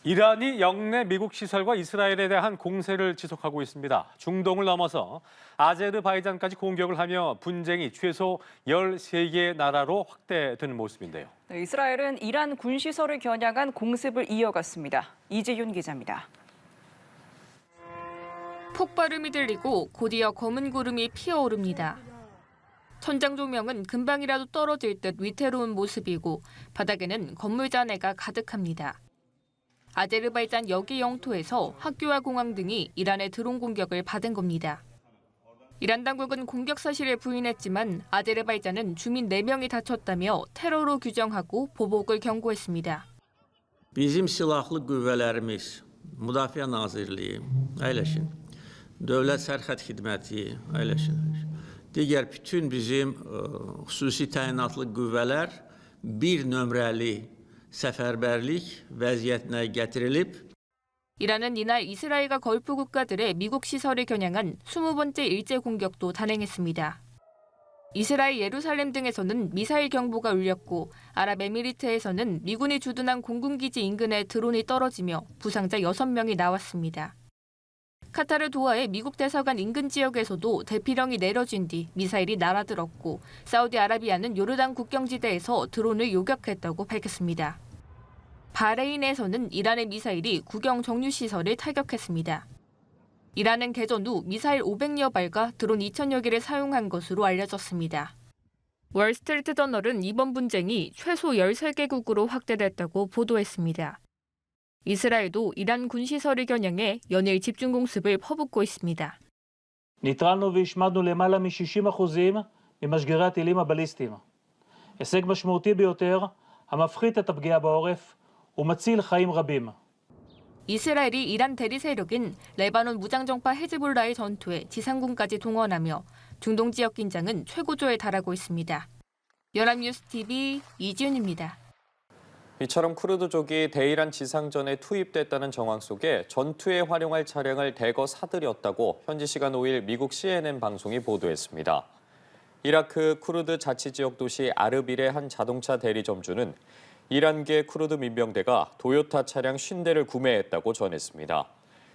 이란이 영내 미국 시설과 이스라엘에 대한 공세를 지속하고 있습니다. 중동을 넘어서 아제르바이잔까지 공격을 하며 분쟁이 최소 13개의 나라로 확대되는 모습인데요. 네, 이스라엘은 이란 군시설을 겨냥한 공습을 이어갔습니다. 이지윤 기자입니다. 폭발음이 들리고 곧이어 검은 구름이 피어오릅니다. 천장 조명은 금방이라도 떨어질 듯 위태로운 모습이고 바닥에는 건물 잔해가 가득합니다. 아제르바이잔 여기 영토에서 학교와 공항 등이 이란의 드론 공격을 받은 겁니다. 이란 당국은 공격 사실을 부인했지만 아제르바이잔은 주민 4명이 다쳤다며 테러로 규정하고 보복을 경고했습니다. Bizim silahlı qüvvələrimiz, Müdafiə Nazirliyi, əyləşin. Dövlət Sərhəd Xidməti, əyləşin. Digər bütün bizim xüsusi təyinatlı qüvvələr bir nömrəli səfərbərlik vəziyyətinə gətirilib. 이란은 이날 이스라엘과 걸프 국가들의 미국 시설을 겨냥한 20번째 일제 공격도 단행했습니다. 이스라엘 예루살렘 등에서는 미사일 경보가 울렸고 아랍에미리트에서는 미군이 주둔한 공군기지 인근에 드론이 떨어지며 부상자 6명이 나왔습니다. 카타르 도하의 미국 대사관 인근 지역에서도 대피령이 내려진 뒤 미사일이 날아들었고 사우디아라비아는 요르단 국경지대에서 드론을 요격했다고 밝혔습니다. 바레인에서는 이란의 미사일이 국영 정유시설을 타격했습니다. 이란은 개전 후 미사일 500여 발과 드론 2,000여 개를 사용한 것으로 알려졌습니다. 월스트리트 저널은 이번 분쟁이 최소 13개국으로 확대됐다고 보도했습니다. 이스라엘도 이란 군시설을 겨냥해 연일 집중 공습을 퍼붓고 있습니다. ניטרלנו והשמדנו למעלה מ-60% ממשגרי הטילים הבליסטיים. הישג משמעותי ביותר המפחית את הפגיעה בעורף ומציל חיים רבים. 이스라엘이 이란 대리 세력인 레바논 무장정파 헤즈볼라의 전투에 지상군까지 동원하며 중동 지역 긴장은 최고조에 달하고 있습니다. 연합뉴스 TV 이지윤입니다. 이처럼 쿠르드족이 대이란 지상전에 투입됐다는 정황 속에 전투에 활용할 차량을 대거 사들였다고 현지 시간 5일 미국 CNN 방송이 보도했습니다. 이라크 쿠르드 자치지역 도시 아르빌의 한 자동차 대리점주는 이란계 쿠르드 민병대가 도요타 차량 50대를 구매했다고 전했습니다.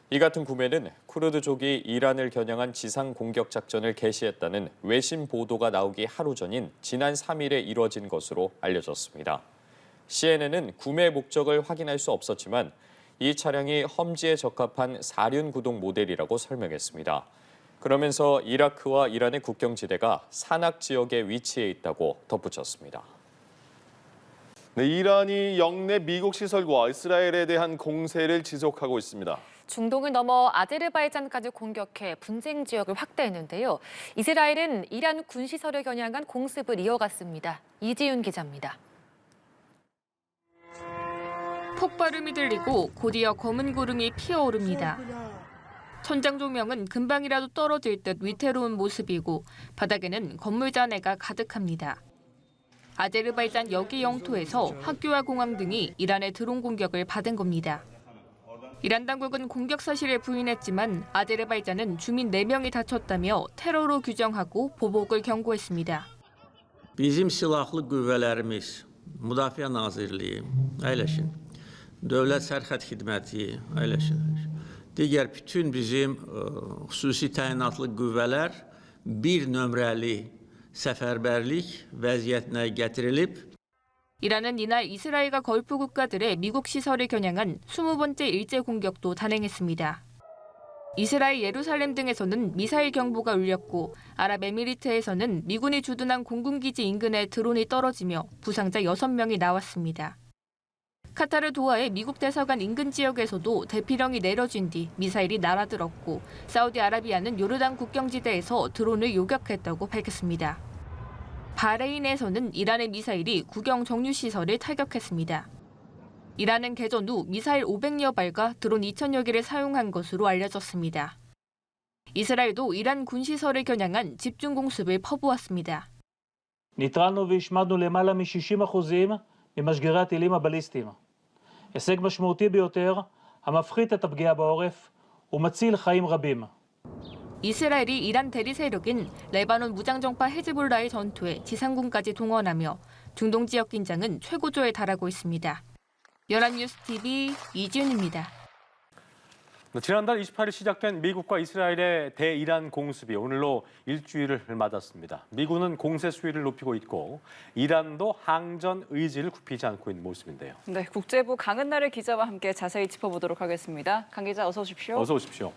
이 같은 구매는 쿠르드족이 이란을 겨냥한 지상 공격 작전을 개시했다는 외신 보도가 나오기 하루 전인 지난 3일에 이뤄진 것으로 알려졌습니다. CNN은 구매 목적을 확인할 수 없었지만 이 차량이 험지에 적합한 4륜 구동 모델이라고 설명했습니다. 그러면서 이라크와 이란의 국경지대가 산악 지역에 위치해 있다고 덧붙였습니다. 네, 이란이 영내 미국 시설과 이스라엘에 대한 공세를 지속하고 있습니다. 중동을 넘어 아제르바이잔까지 공격해 분쟁 지역을 확대했는데요. 이스라엘은 이란 군시설을 겨냥한 공습을 이어갔습니다. 이지윤 기자입니다. 폭발음이 들리고 곧이어 검은 구름이 피어오릅니다. 천장 조명은 금방이라도 떨어질 듯 위태로운 모습이고 바닥에는 건물 잔해가 가득합니다. 아제르바이잔 여기 영토에서 학교와 공항 등이 이란의 드론 공격을 받은 겁니다. 이란 당국은 공격 사실을 부인했지만 아제르바이잔은 주민 4명이 다쳤다며 테러로 규정하고 보복을 경고했습니다. Bizim silahlı qüvvələrimiz, Müdafiə Nazirliyi, əyləşin. Dövlət Sərhəd Xidməti, əyləşin. Digər bütün bizim xüsusi təyinatlı qüvvələr bir nömrəli səfərbərlik vəziyyətinə gətirilib. 이란은 이날 이스라엘과 걸프 국가들의 미국 시설을 겨냥한 20번째 일제 공격도 단행했습니다. 이스라엘 예루살렘 등에서는 미사일 경보가 울렸고 아랍에미리트에서는 미군이 주둔한 공군기지 인근에 드론이 떨어지며 부상자 6명이 나왔습니다. 카타르 도하의 미국 대사관 인근 지역에서도 대피령이 내려진 뒤 미사일이 날아들었고 사우디아라비아는 요르단 국경지대에서 드론을 요격했다고 밝혔습니다. 바레인에서는 이란의 미사일이 국영 정유시설을 타격했습니다. 이란은 개전 후 미사일 500여 발과 드론 2,000여 개를 사용한 것으로 알려졌습니다. 이스라엘도 이란 군시설을 겨냥한 집중 공습을 퍼부었습니다. ניטרלנו והשמדנו למעלה מ-60% ממשגרי הטילים הבליסטיים. הישג משמעותי ביותר המפחית את הפגיעה בעורף ומציל חיים רבים. 이스라엘이 이란 대리 세력인 레바논 무장정파 헤즈볼라의 전투에 지상군까지 동원하며 중동 지역 긴장은 최고조에 달하고 있습니다. 연합뉴스TV 이지윤입니다. 지난달 28일 시작된 미국과 이스라엘의 대이란 공습이 오늘로 일주일을 맞았습니다. 미군은 공세 수위를 높이고 있고 이란도 항전 의지를 굽히지 않고 있는 모습인데요. 네, 국제부 강은나래 기자와 함께 자세히 짚어보도록 하겠습니다. 강 기자 어서 오십시오. 어서 오십시오.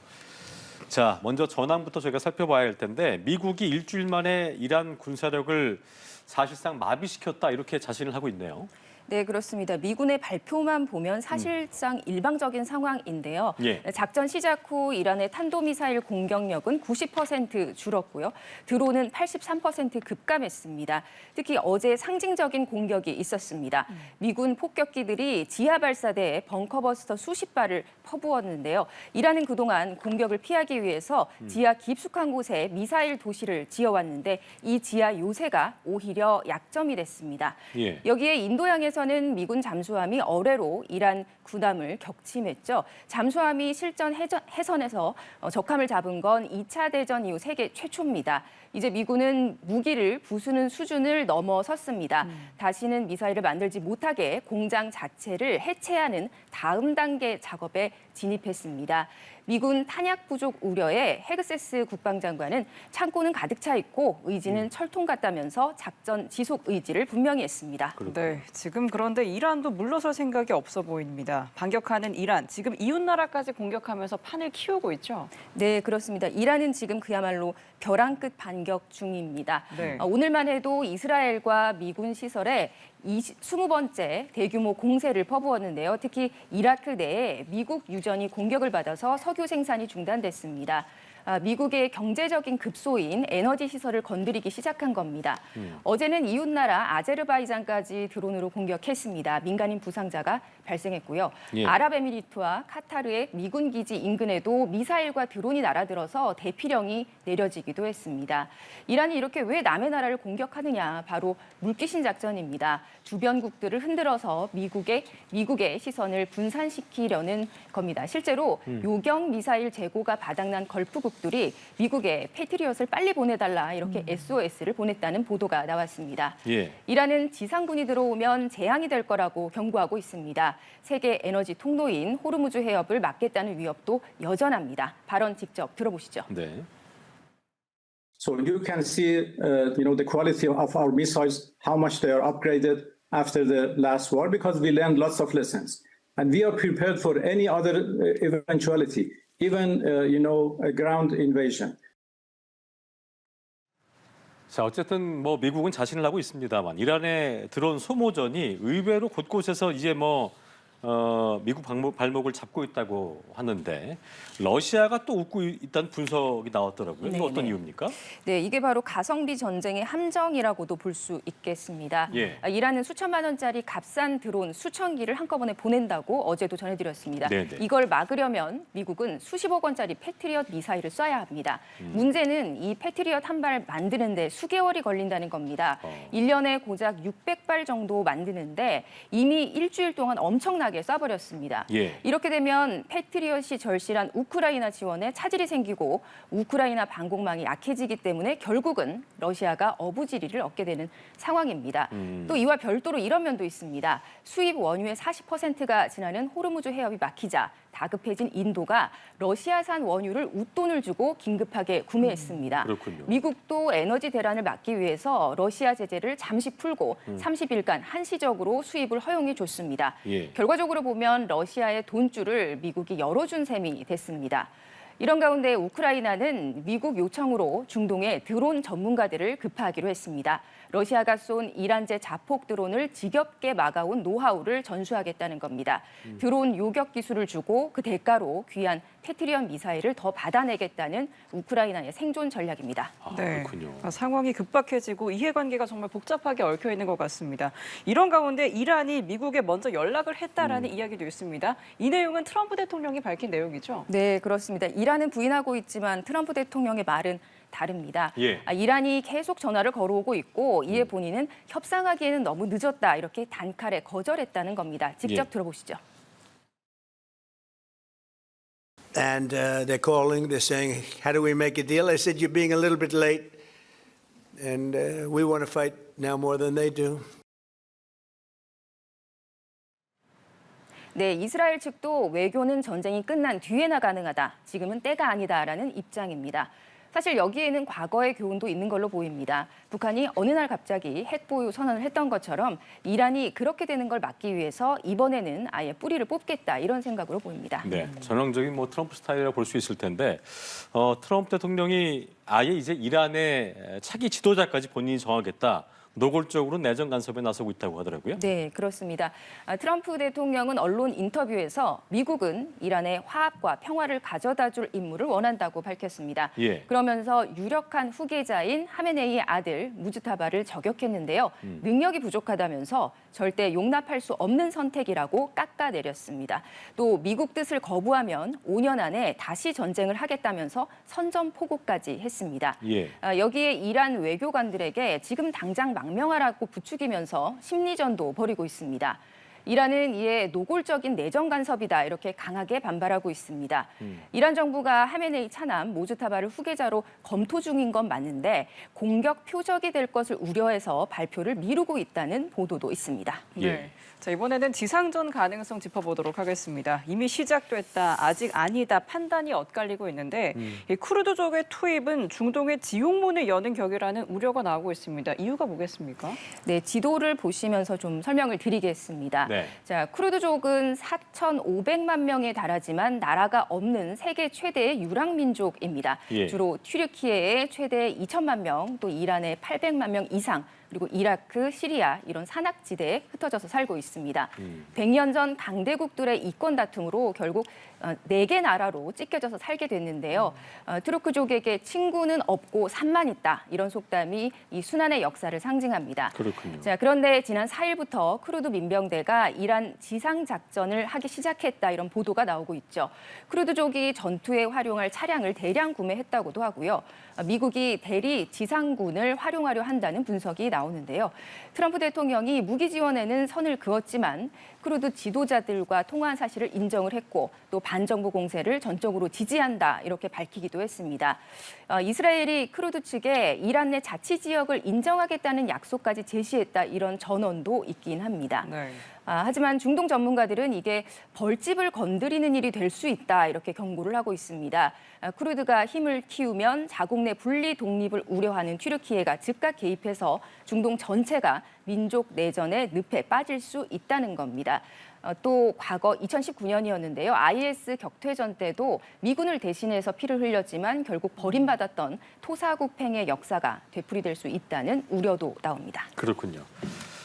자, 먼저 전황부터 저희가 살펴봐야 할 텐데 미국이 일주일 만에 이란 군사력을 사실상 마비시켰다 이렇게 자신을 하고 있네요. 네, 그렇습니다. 미군의 발표만 보면 사실상 일방적인 상황인데요. 예. 작전 시작 후 이란의 탄도미사일 공격력은 90% 줄었고요. 드론은 83% 급감했습니다. 특히 어제 상징적인 공격이 있었습니다. 미군 폭격기들이 지하 발사대에 벙커버스터 수십 발을 퍼부었는데요. 이란은 그동안 공격을 피하기 위해서 지하 깊숙한 곳에 미사일 도시를 지어왔는데 이 지하 요새가 오히려 약점이 됐습니다. 예. 여기에 인도양에서는 미군 잠수함이 어뢰로 이란 군함을 격침했죠. 잠수함이 실전 해선에서 적함을 잡은 건 2차 대전 이후 세계 최초입니다. 이제 미군은 무기를 부수는 수준을 넘어섰습니다. 다시는 미사일을 만들지 못하게 공장 자체를 해체하는 다음 단계 작업에 진입했습니다. 미군 탄약 부족 우려에 헤그세스 국방장관은 창고는 가득 차 있고 의지는 철통 같다면서 작전 지속 의지를 분명히 했습니다. 네, 지금 그런데 이란도 물러설 생각이 없어 보입니다. 반격하는 이란, 지금 이웃 나라까지 공격하면서 판을 키우고 있죠. 네, 그렇습니다. 이란은 지금 그야말로 벼랑 끝 반격 중입니다. 네. 오늘만 해도 이스라엘과 미군 시설에 20번째 대규모 공세를 퍼부었는데요. 특히 이라크 내에 미국 유전이 공격을 받아서 석유 생산이 중단됐습니다. 미국의 경제적인 급소인 에너지 시설을 건드리기 시작한 겁니다. 어제는 이웃나라 아제르바이잔까지 드론으로 공격했습니다. 민간인 부상자가 발생했고요. 예. 아랍에미리트와 카타르의 미군 기지 인근에도 미사일과 드론이 날아들어서 대피령이 내려지기도 했습니다. 이란이 이렇게 왜 남의 나라를 공격하느냐, 바로 물귀신 작전입니다. 주변국들을 흔들어서 미국의 시선을 분산시키려는 겁니다. 실제로 요격 미사일 재고가 바닥난 걸프국들이 미국에 패트리엇을 빨리 보내달라 이렇게 SOS를 보냈다는 보도가 나왔습니다. 예. 이란은 지상군이 들어오면 재앙이 될 거라고 경고하고 있습니다. 세계 에너지 통로인 호르무즈 해협을 막겠다는 위협도 여전합니다. 발언 직접 들어보시죠. 네. So you can see, the quality of our missiles, how much they are upgraded after the last war, because we learned lots of lessons, and we are prepared for any other eventuality, even a ground invasion. 자, 어쨌든 뭐 미국은 자신을 하고 있습니다만 이란의 드론 소모전이 의외로 곳곳에서 이제 미국 발목을 잡고 있다고 하는데 러시아가 또 웃고 있다는 분석이 나왔더라고요. 이게 어떤 이유입니까? 네, 이게 바로 가성비 전쟁의 함정이라고도 볼 수 있겠습니다. 예. 이란은 수천만 원짜리 값싼 드론 수천 기를 한꺼번에 보낸다고 어제도 전해드렸습니다. 네네. 이걸 막으려면 미국은 수십억 원짜리 패트리엇 미사일을 쏴야 합니다. 문제는 이 패트리엇 한 발 만드는데 수개월이 걸린다는 겁니다. 1년에 고작 600발 정도 만드는데 이미 일주일 동안 엄청나게 쏴버렸습니다. 예. 이렇게 되면 패트리엇이 절실한 우크라이나 지원에 차질이 생기고 우크라이나 방공망이 약해지기 때문에 결국은 러시아가 어부지리를 얻게 되는 상황입니다. 또 이와 별도로 이런 면도 있습니다. 수입 원유의 40%가 지나는 호르무즈 해협이 막히자 다급해진 인도가 러시아산 원유를 웃돈을 주고 긴급하게 구매했습니다. 그렇군요. 미국도 에너지 대란을 막기 위해서 러시아 제재를 잠시 풀고 30일간 한시적으로 수입을 허용해 줬습니다. 예. 결과적으로 보면 러시아의 돈줄을 미국이 열어준 셈이 됐습니다. 이런 가운데 우크라이나는 미국 요청으로 중동의 드론 전문가들을 급파하기로 했습니다. 러시아가 쏜 이란제 자폭 드론을 지겹게 막아온 노하우를 전수하겠다는 겁니다. 드론 요격 기술을 주고 그 대가로 귀한 패트리엇 미사일을 더 받아내겠다는 우크라이나의 생존 전략입니다. 네, 그렇군요. 상황이 급박해지고 이해관계가 정말 복잡하게 얽혀 있는 것 같습니다. 이런 가운데 이란이 미국에 먼저 연락을 했다라는 이야기도 있습니다. 이 내용은 트럼프 대통령이 밝힌 내용이죠? 네, 그렇습니다. 이란은 부인하고 있지만 트럼프 대통령의 말은 다릅니다. 예. 이란이 계속 전화를 걸어오고 있고 이에 본인은 협상하기에는 너무 늦었다 이렇게 단칼에 거절했다는 겁니다. 직접 예. 들어보시죠. And they're calling, they're saying, how do we make a deal? I said, you're being a little bit late, and we want to fight now more than they do. 네, 이스라엘 측도 외교는 전쟁이 끝난 뒤에나 가능하다. 지금은 때가 아니다라는 입장입니다. 사실 여기에는 과거의 교훈도 있는 걸로 보입니다. 북한이 어느 날 갑자기 핵 보유 선언을 했던 것처럼 이란이 그렇게 되는 걸 막기 위해서 이번에는 아예 뿌리를 뽑겠다 이런 생각으로 보입니다. 네, 전형적인 트럼프 스타일이라고 볼 수 있을 텐데 트럼프 대통령이 아예 이제 이란의 차기 지도자까지 본인이 정하겠다. 노골적으로 내정 간섭에 나서고 있다고 하더라고요. 네, 그렇습니다. 트럼프 대통령은 언론 인터뷰에서 미국은 이란의 화합과 평화를 가져다 줄 임무를 원한다고 밝혔습니다. 예. 그러면서 유력한 후계자인 하메네이의 아들 무즈타바를 저격했는데요. 능력이 부족하다면서 절대 용납할 수 없는 선택이라고 깎아내렸습니다. 또 미국 뜻을 거부하면 5년 안에 다시 전쟁을 하겠다면서 선전포고까지 했습니다. 예. 여기에 이란 외교관들에게 지금 당장 망명하라고 부추기면서 심리전도 벌이고 있습니다. 이란은 이에 노골적인 내정 간섭이다 이렇게 강하게 반발하고 있습니다. 이란 정부가 하메네이 차남 모즈타바를 후계자로 검토 중인 건 맞는데 공격 표적이 될 것을 우려해서 발표를 미루고 있다는 보도도 있습니다. 네. 자, 이번에는 지상전 가능성 짚어보도록 하겠습니다. 이미 시작됐다, 아직 아니다 판단이 엇갈리고 있는데 이 쿠르드족의 투입은 중동의 지옥문을 여는 격이라는 우려가 나오고 있습니다. 이유가 뭐겠습니까? 네, 지도를 보시면서 좀 설명을 드리겠습니다. 네. 자, 쿠르드족은 4,500만 명에 달하지만 나라가 없는 세계 최대의 유랑민족입니다. 예. 주로 튀르키예의 최대 2천만 명, 또 이란의 800만 명 이상, 그리고 이라크, 시리아 이런 산악지대에 흩어져서 살고 있습니다. 100년 전 강대국들의 이권 다툼으로 결국 4개 나라로 찢겨져서 살게 됐는데요. 투르크족에게 친구는 없고 산만 있다 이런 속담이 이 순환의 역사를 상징합니다. 그렇군요. 자, 그런데 지난 4일부터 쿠르드 민병대가 이란 지상 작전을 하기 시작했다 이런 보도가 나오고 있죠. 쿠르드족이 전투에 활용할 차량을 대량 구매했다고도 하고요. 미국이 대리 지상군을 활용하려 한다는 분석이 나오는데요. 트럼프 대통령이 무기 지원에는 선을 그었지만 쿠르드 지도자들과 통화한 사실을 인정을 했고 또 반정부 공세를 전적으로 지지한다 이렇게 밝히기도 했습니다. 이스라엘이 쿠르드 측에 이란 내 자치 지역을 인정하겠다는 약속까지 제시했다 이런 전언도 있긴 합니다. 네. 하지만 중동 전문가들은 이게 벌집을 건드리는 일이 될 수 있다 이렇게 경고를 하고 있습니다. 쿠르드가 힘을 키우면 자국 내 분리 독립을 우려하는 튀르키예가 즉각 개입해서 중동 전체가 민족 내전의 늪에 빠질 수 있다는 겁니다. 또 과거 2019년이었는데요. IS 격퇴전 때도 미군을 대신해서 피를 흘렸지만 결국 버림받았던 토사구팽의 역사가 되풀이될 수 있다는 우려도 나옵니다. 그렇군요.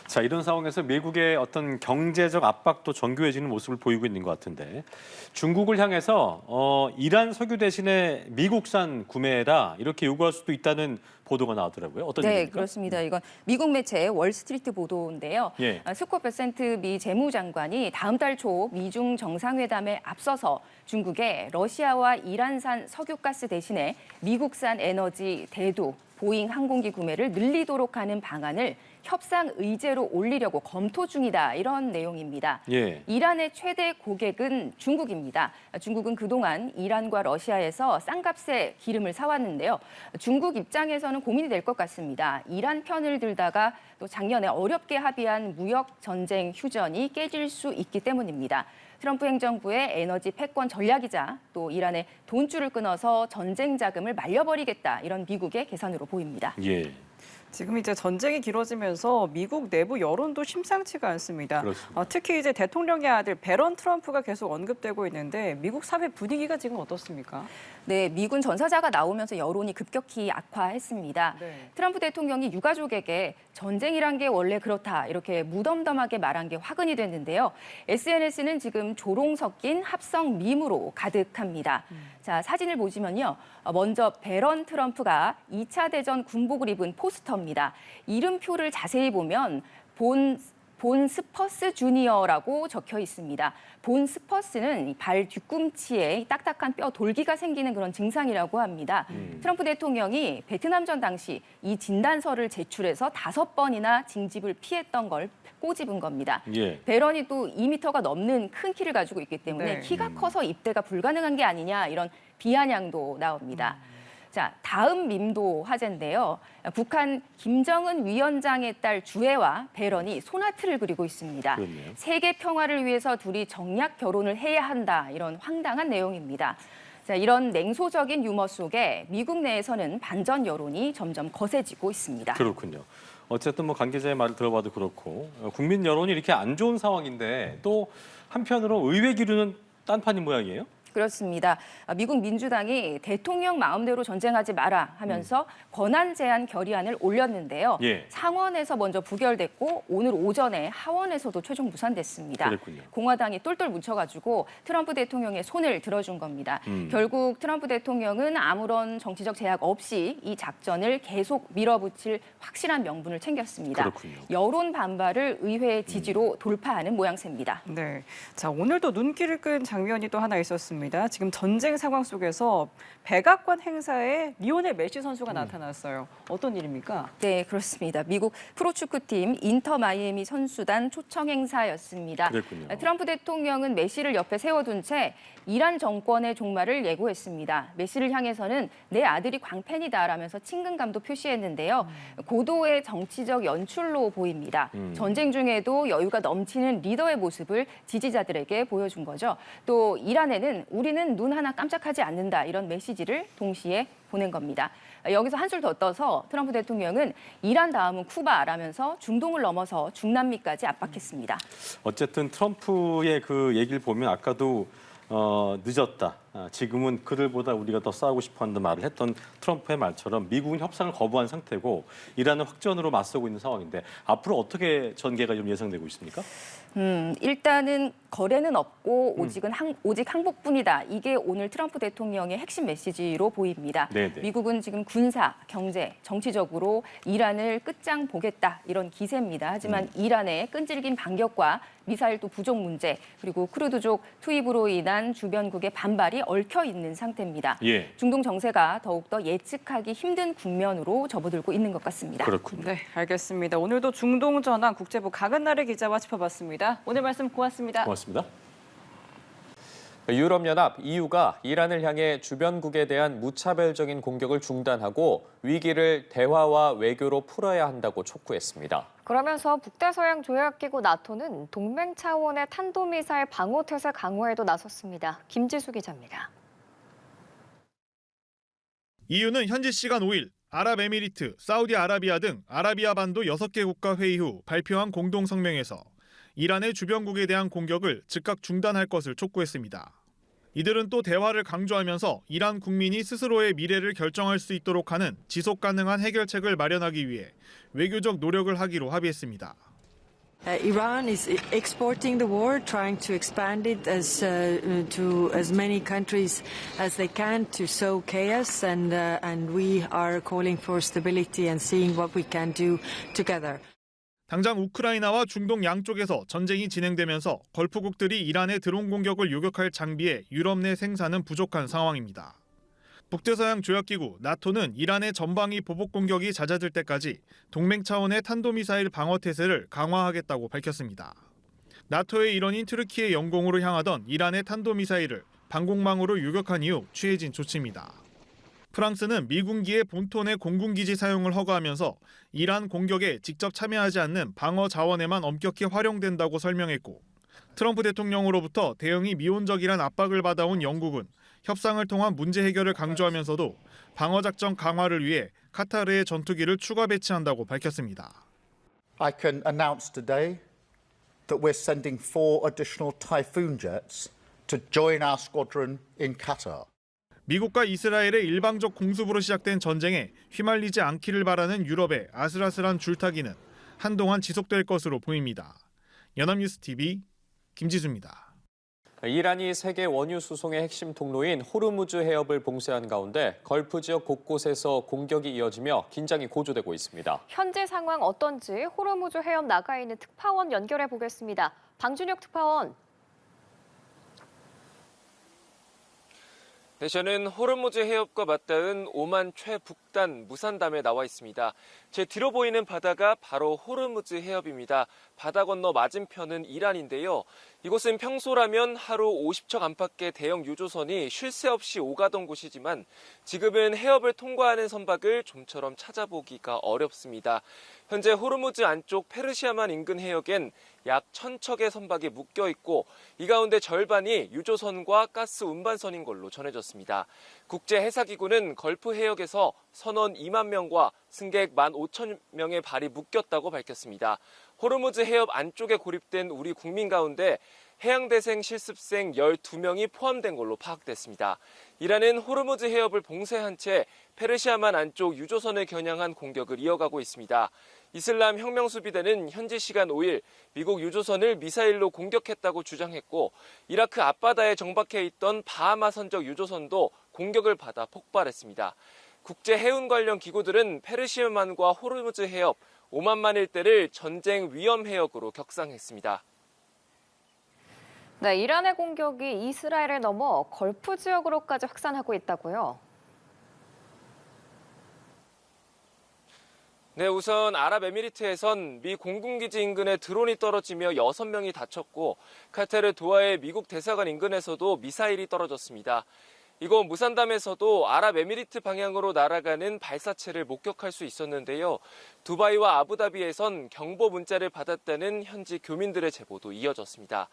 자, 이런 상황에서 미국의 어떤 경제적 압박도 정교해지는 모습을 보이고 있는 것 같은데 중국을 향해서 이란 석유 대신에 미국산 구매해라 이렇게 요구할 수도 있다는 보도가 나왔더라고요. 어떤 네, 얘기입니까? 그렇습니다. 이건 미국 매체 월스트리트 보도인데요. 예. 스콧 베센트 미 재무장관이 다음 달 초 미중 정상회담에 앞서서 중국에 러시아와 이란산 석유가스 대신에 미국산 에너지 대두, 보잉 항공기 구매를 늘리도록 하는 방안을 협상 의제로 올리려고 검토 중이다 이런 내용입니다. 예. 이란의 최대 고객은 중국입니다. 중국은 그동안 이란과 러시아에서 싼값에 기름을 사왔는데요. 중국 입장에서는 고민이 될 것 같습니다. 이란 편을 들다가 또 작년에 어렵게 합의한 무역 전쟁 휴전이 깨질 수 있기 때문입니다. 트럼프 행정부의 에너지 패권 전략이자 또 이란의 돈줄을 끊어서 전쟁 자금을 말려버리겠다 이런 미국의 계산으로 보입니다. 예. 지금 이제 전쟁이 길어지면서 미국 내부 여론도 심상치가 않습니다. 그렇습니다. 특히 이제 대통령의 아들 베런 트럼프가 계속 언급되고 있는데 미국 사회 분위기가 지금 어떻습니까? 네, 미군 전사자가 나오면서 여론이 급격히 악화했습니다. 네. 트럼프 대통령이 유가족에게 전쟁이란 게 원래 그렇다 이렇게 무덤덤하게 말한 게 화근이 됐는데요. SNS는 지금 조롱 섞인 합성 밈으로 가득합니다. 자, 사진을 보시면요. 먼저 베런 트럼프가 2차 대전 군복을 입은 포스터입니다. 이름표를 자세히 보면 본 스퍼스 주니어라고 적혀 있습니다. 본 스퍼스는 발 뒤꿈치에 딱딱한 뼈 돌기가 생기는 그런 증상이라고 합니다. 트럼프 대통령이 베트남전 당시 이 진단서를 제출해서 5번이나 징집을 피했던 걸 꼬집은 겁니다. 예. 베런이 또 2m가 넘는 큰 키를 가지고 있기 때문에 네. 키가 커서 입대가 불가능한 게 아니냐 이런 비아냥도 나옵니다. 자, 다음 밈도 화제인데요. 북한 김정은 위원장의 딸 주애와 배런이 소나트를 그리고 있습니다. 그렇네요. 세계 평화를 위해서 둘이 정략 결혼을 해야 한다. 이런 황당한 내용입니다. 자, 이런 냉소적인 유머 속에 미국 내에서는 반전 여론이 점점 거세지고 있습니다. 그렇군요. 어쨌든 뭐 관계자의 말을 들어봐도 그렇고 국민 여론이 이렇게 안 좋은 상황인데 또 한편으로 의회 기류는 딴판인 모양이에요? 그렇습니다. 미국 민주당이 대통령 마음대로 전쟁하지 마라 하면서 권한 제한 결의안을 올렸는데요. 예. 상원에서 먼저 부결됐고 오늘 오전에 하원에서도 최종 무산됐습니다. 그랬군요. 공화당이 똘똘 뭉쳐가지고 트럼프 대통령의 손을 들어준 겁니다. 결국 트럼프 대통령은 아무런 정치적 제약 없이 이 작전을 계속 밀어붙일 확실한 명분을 챙겼습니다. 그렇군요. 여론 반발을 의회 지지로 돌파하는 모양새입니다. 네. 자, 오늘도 눈길을 끈 장면이 또 하나 있었습니다. 지금 전쟁 상황 속에서 백악관 행사에 리오넬 메시 선수가 나타났어요. 어떤 일입니까? 네, 그렇습니다. 미국 프로축구팀 인터 마이애미 선수단 초청 행사였습니다. 그랬군요. 트럼프 대통령은 메시를 옆에 세워둔 채 이란 정권의 종말을 예고했습니다. 메시를 향해서는 내 아들이 광팬이다라면서 친근감도 표시했는데요. 고도의 정치적 연출로 보입니다. 전쟁 중에도 여유가 넘치는 리더의 모습을 지지자들에게 보여준 거죠. 또 이란에는 우리는 눈 하나 깜짝하지 않는다 이런 메시지를 동시에 보낸 겁니다. 여기서 한술 더 떠서 트럼프 대통령은 이란 다음은 쿠바라면서 중동을 넘어서 중남미까지 압박했습니다. 어쨌든 트럼프의 그 얘기를 보면 아까도 늦었다. 지금은 그들보다 우리가 더 싸우고 싶어한다 말을 했던 트럼프의 말처럼 미국은 협상을 거부한 상태고 이란은 확전으로 맞서고 있는 상황인데 앞으로 어떻게 전개가 좀 예상되고 있습니까? 일단은 거래는 없고 오직 항복뿐이다. 이게 오늘 트럼프 대통령의 핵심 메시지로 보입니다. 네네. 미국은 지금 군사, 경제, 정치적으로 이란을 끝장 보겠다 이런 기세입니다. 하지만 이란의 끈질긴 반격과 미사일 또 부족 문제 그리고 크루드족 투입으로 인한 주변국의 반발이 얽혀 있는 상태입니다. 예. 중동 정세가 더욱더 예측하기 힘든 국면으로 접어들고 있는 것 같습니다. 그렇군요. 네, 알겠습니다. 오늘도 중동 전황 국제부 강은나래 기자와 짚어봤습니다. 오늘 말씀 고맙습니다. 고맙습니다. 유럽연합 EU가 이란을 향해 주변국에 대한 무차별적인 공격을 중단하고 위기를 대화와 외교로 풀어야 한다고 촉구했습니다. 그러면서 북대서양 조약기구 나토는 동맹 차원의 탄도미사일 방어 태세 강화에도 나섰습니다. 김지수 기자입니다. EU는 현지 시간 5일 아랍에미리트, 사우디아라비아 등 아라비아 반도 6개 국가 회의 후 발표한 공동 성명에서 이란의 주변국에 대한 공격을 즉각 중단할 것을 촉구했습니다. 이들은 또 대화를 강조하면서 이란 국민이 스스로의 미래를 결정할 수 있도록 하는 지속 가능한 해결책을 마련하기 위해 외교적 노력을 하기로 합의했습니다. Iran is exporting the war, trying to expand it to as many countries as they can to sow chaos, and we are calling for stability and seeing what we can do together. 당장 우크라이나와 중동 양쪽에서 전쟁이 진행되면서 걸프국들이 이란의 드론 공격을 요격할 장비의 유럽 내 생산은 부족한 상황입니다. 북대서양 조약기구 나토는 이란의 전방위 보복 공격이 잦아들 때까지 동맹 차원의 탄도미사일 방어 태세를 강화하겠다고 밝혔습니다. 나토의 일원인 트르키의 영공으로 향하던 이란의 탄도미사일을 방공망으로 요격한 이후 취해진 조치입니다. 프랑스는 미군기의 본토 내 공군기지 사용을 허가하면서 이란 공격에 직접 참여하지 않는 방어 자원에만 엄격히 활용된다고 설명했고, 트럼프 대통령으로부터 대응이 미온적이란 압박을 받아온 영국은 협상을 통한 문제 해결을 강조하면서도 방어작전 강화를 위해 카타르의 전투기를 추가 배치한다고 밝혔습니다. I can announce today that we're sending 4 additional Typhoon jets to join our squadron in Qatar. 미국과 이스라엘의 일방적 공습으로 시작된 전쟁에 휘말리지 않기를 바라는 유럽의 아슬아슬한 줄타기는 한동안 지속될 것으로 보입니다. 연합뉴스 TV 김지수입니다. 이란이 세계 원유 수송의 핵심 통로인 호르무즈 해협을 봉쇄한 가운데 걸프 지역 곳곳에서 공격이 이어지며 긴장이 고조되고 있습니다. 현지 상황 어떤지 호르무즈 해협 나가 있는 특파원 연결해 보겠습니다. 방준혁 특파원. 네, 저는 호르무즈 해협과 맞닿은 오만 최북단 무산담에 나와 있습니다. 제 뒤로 보이는 바다가 바로 호르무즈 해협입니다. 바다 건너 맞은편은 이란인데요. 이곳은 평소라면 하루 50척 안팎의 대형 유조선이 쉴 새 없이 오가던 곳이지만 지금은 해협을 통과하는 선박을 좀처럼 찾아보기가 어렵습니다. 현재 호르무즈 안쪽 페르시아만 인근 해역엔 약 1,000척의 선박이 묶여 있고 이 가운데 절반이 유조선과 가스 운반선인 걸로 전해졌습니다. 국제해사기구는 걸프 해역에서 선원 2만 명과 승객 15,000명의 발이 묶였다고 밝혔습니다. 호르무즈 해협 안쪽에 고립된 우리 국민 가운데 해양대생 실습생 12명이 포함된 걸로 파악됐습니다. 이란은 호르무즈 해협을 봉쇄한 채 페르시아만 안쪽 유조선을 겨냥한 공격을 이어가고 있습니다. 이슬람 혁명수비대는 현지 시간 5일 미국 유조선을 미사일로 공격했다고 주장했고 이라크 앞바다에 정박해 있던 바하마 선적 유조선도 공격을 받아 폭발했습니다. 국제 해운 관련 기구들은 페르시아만과 호르무즈 해협, 오만만 일대를 전쟁 위험 해역으로 격상했습니다. 네, 이란의 공격이 이스라엘을 넘어 걸프 지역으로까지 확산하고 있다고요. 네, 우선 아랍에미리트에선 미 공군기지 인근에 드론이 떨어지며 6명이 다쳤고 카타르 도하의 미국 대사관 인근에서도 미사일이 떨어졌습니다. 이곳 무산담에서도 아랍에미리트 방향으로 날아가는 발사체를 목격할 수 있었는데요. 두바이와 아부다비에선 경보 문자를 받았다는 현지 교민들의 제보도 이어졌습니다.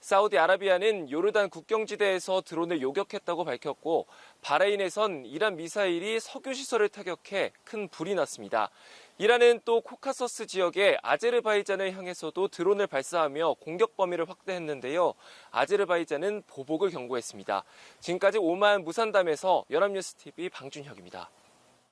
사우디아라비아는 요르단 국경지대에서 드론을 요격했다고 밝혔고 바레인에선 이란 미사일이 석유시설을 타격해 큰 불이 났습니다. 이란은 또 코카서스 지역의 아제르바이잔을 향해서도 드론을 발사하며 공격 범위를 확대했는데요. 아제르바이잔은 보복을 경고했습니다. 지금까지 오만 무산담에서 연합뉴스TV 방준혁입니다.